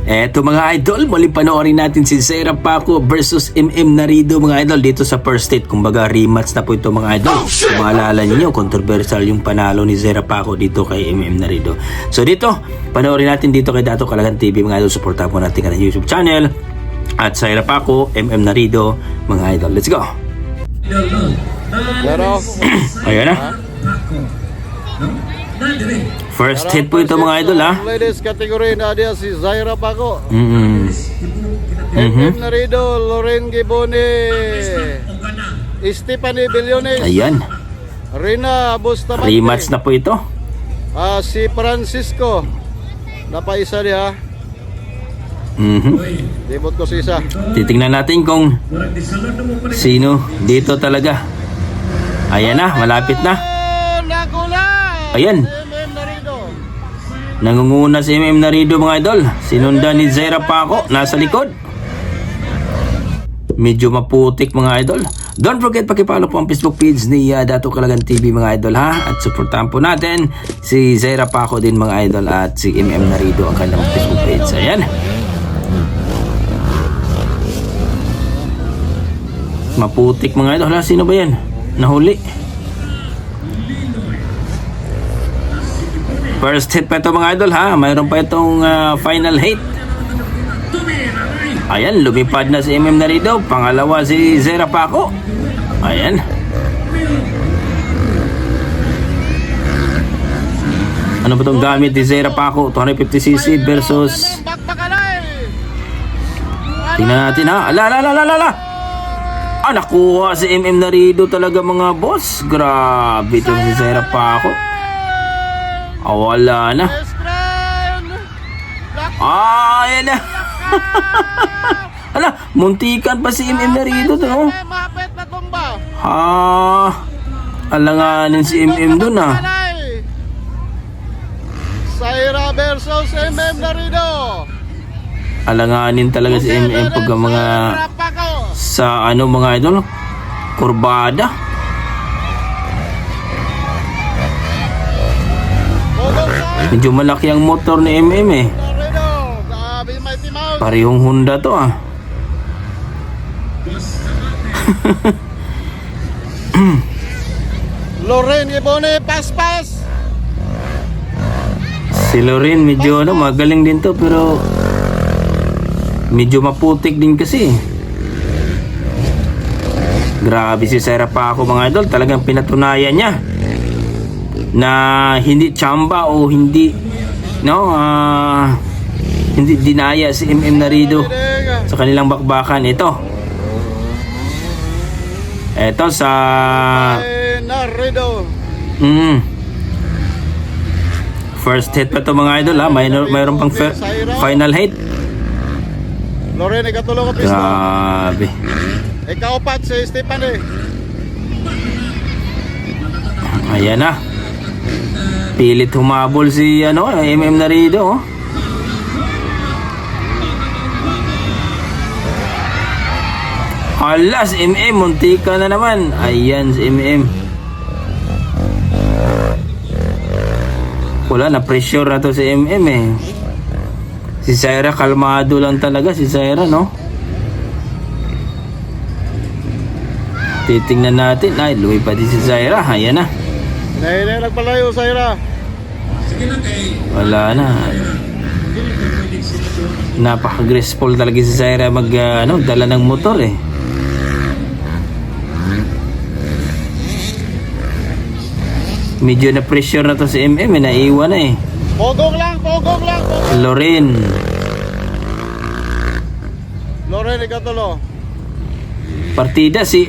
Eto mga idol, muli panoorin natin si Zera Paco versus MM Narido mga idol dito sa first state. Kumbaga rematch na po ito mga idol. Kung maalala niyo, controversial yung panalo ni Zera Paco dito kay MM Narido. So dito, panoorin natin dito kay Dato Kalagan TV mga idol. Supportahan po natin kanilang YouTube channel. At Zera Paco, MM Narido mga idol. Let's go! Ayan na. First hit po ito mga idol ha. Ladies category na dia si Zera Paco. Mhm. Narido, Loren Gibone, Stephanie Billones. Ayan. Rina Bustamante. Rematch na po ito. Si Francisco. Napaisa dia. Debut ko si isa. Titingnan natin kung sino dito talaga. Ayan na, malapit na. Ayan. Nangunguna si MM Narido mga idol. Sinundan ni Zera Paco. Nasa likod. Medyo maputik mga idol. Don't forget pakipollow po ang Facebook page ni Dato Kalagan TV mga idol ha. At supportahan po natin si Zera Paco din mga idol. At si MM Narido ang kanilang Facebook page. Ayan. Maputik mga idol ha. Sino ba yan? Nahuli. First hit pa ito mga idol ha. Mayroon pa itong final hit. Ayan, lumipad na si MM Narido. Pangalawa si Zera Paco. Ayan. Ano ba itong gamit ni Zera Paco? 250cc versus... Tingnan natin ha. Ala. Nakuha si MM Narido talaga mga boss. Grabe ito si Zera Paco. Wala na. Ayan na. Ala, muntikan pa si MM Narido doon. Alanganin si MM doon ah. Zera versus MM Narido. Alanganin talaga si MM pag mga sa ano mga idol, kurbada. Medyo malaki ang motor ni MM eh. Parehong Honda to ah. Loren Gibone, pas. Si Loren medyo ano, magaling din to pero medyo maputik din kasi. Grabe si Zera Paco mga idol, talagang pinatunayan niya na hindi tsamba o hindi hindi dinaya si MM Narido sa kanilang bakbakan. Ito sa Narido. First hit pa to mga idol ha. Mayroon pang final hit. Loren ikatulong ko pisto. Grabe. Ikaw-apat si Stephanie. Ayan na. Pilit humabol si MM Narido oh. Hala, si MM muntika na naman. Ayan si MM. Wala na, pressure na to si MM eh. Si Zera kalmado lang talaga si Zera no. Titingnan natin. Ay, lumipad din si Zera. Ayan na. Nagpalayo Zera. Wala na. Napaka-graceful talaga si Zera dala ng motor eh. Medyo na pressure na to si MM eh. Naiwan na eh. Pogong lang. Loren ikatulo. Partida si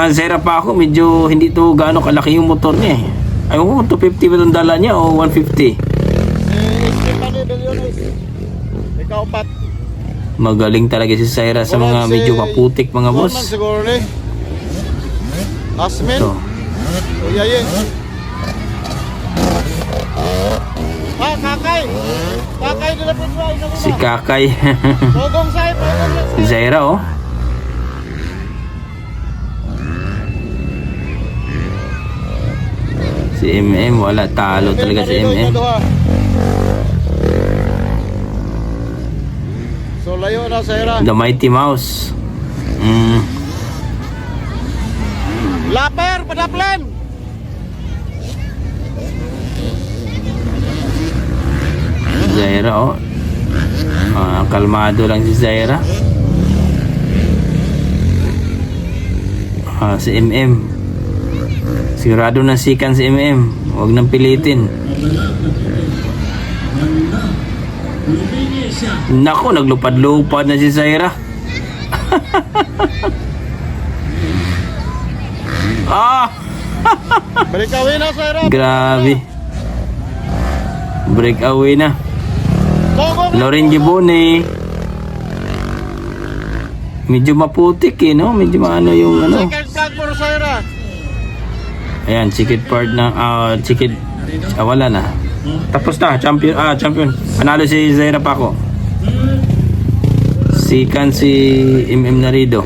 Zera Paco. Medyo hindi to gaano kalaki yung motor niya eh. Ayun ko, 250 ba itong dala niya o 150? Stephanie Billones. Ikaw-apat. Magaling talaga si Zera sa mga medyo maputik mga boss. Norman siguro ni Asmin. Ito. Uyaye. Kakay nila po drive. Si Kakay. Pogong side. Si Zera oh. Si MM wala, talo talaga si MM. So layo na Zaira. The Mighty Mouse. Laper, padaplan. Zaira, oh. Kalmado lang si Zaira. Si MM. Sigurado na sikan si MM. Huwag nang pilitin. Nako, naglupad-lupad na si Zaira. Breakaway na Zaira. Grabe. Breakaway na. Gogong. Loren Gibone. Medyo maputik eh, no? Medyo maano yung ano. Second flag for Zaira. Ayan, chicken part ng chicken. Wala na. Tapos na, champion. Champion. Panalo si Zaira Paco. Sikan si MM Narido.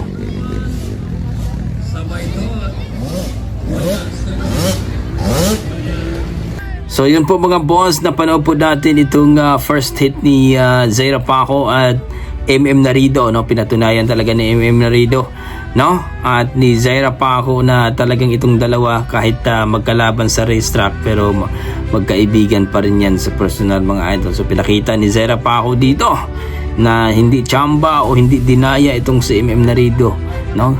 So yun po mga boss, napanood po natin itong first hit ni Zaira Paco at MM Narido, no? Pinatunayan talaga ni MM Narido, no? At ni Zaira Paco na talagang itong dalawa kahit magkalaban sa racetrack pero magkaibigan pa rin yan sa personal mga idol. So pinakita ni Zaira Paco dito na hindi chamba o hindi dinaya itong si MM Narido, no?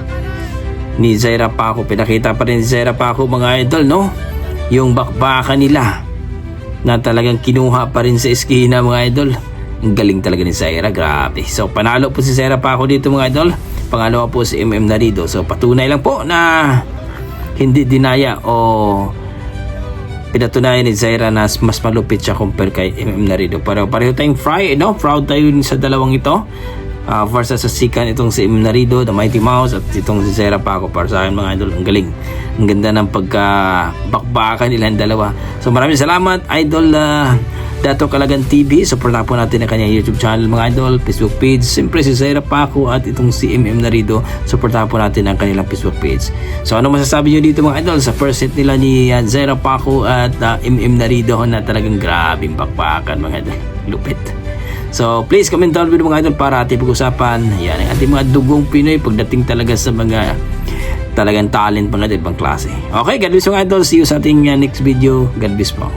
Ni Zaira Paco, pinakita pa rin ni Zaira Paco mga idol, no? Yung bakbakan nila na talagang kinuha pa rin sa eskina mga idol. Ang galing talaga ni Zaira, grabe. So panalo po si Zaira Paco dito mga idol. Pangalawa po si MM Narido. So patunay lang po na hindi dinaya o pinatunayan ni Zaira na mas malupit siya compare kay MM Narido. Pero pareho tayong no? Proud tayo sa dalawang ito. Versus sa sikan itong si MM Narido, The Mighty Mouse, at itong si Zaira Paco. Para sa akin mga idol, ang galing. Ang ganda ng pagkabakbakan nila ang dalawa. So maraming salamat idol Dato Calagan TV. Supportan po natin ang kanyang YouTube channel mga idol, Facebook page. Siyempre si Zaira Paco at itong si MM Narido, supportan po natin ang kanilang Facebook page. So ano masasabi nyo dito mga idol sa first hit nila ni Zaira Paco at MM Narido na talagang grabing bakbakan mga idol. Lupit. So please comment down below mga idol para ating pag-usapan. Yan ang ating mga dugong Pinoy pagdating talaga sa mga talagang talent mga idol, pang klase. Okay, God bless mga idol. See you sa ating next video. God bless po.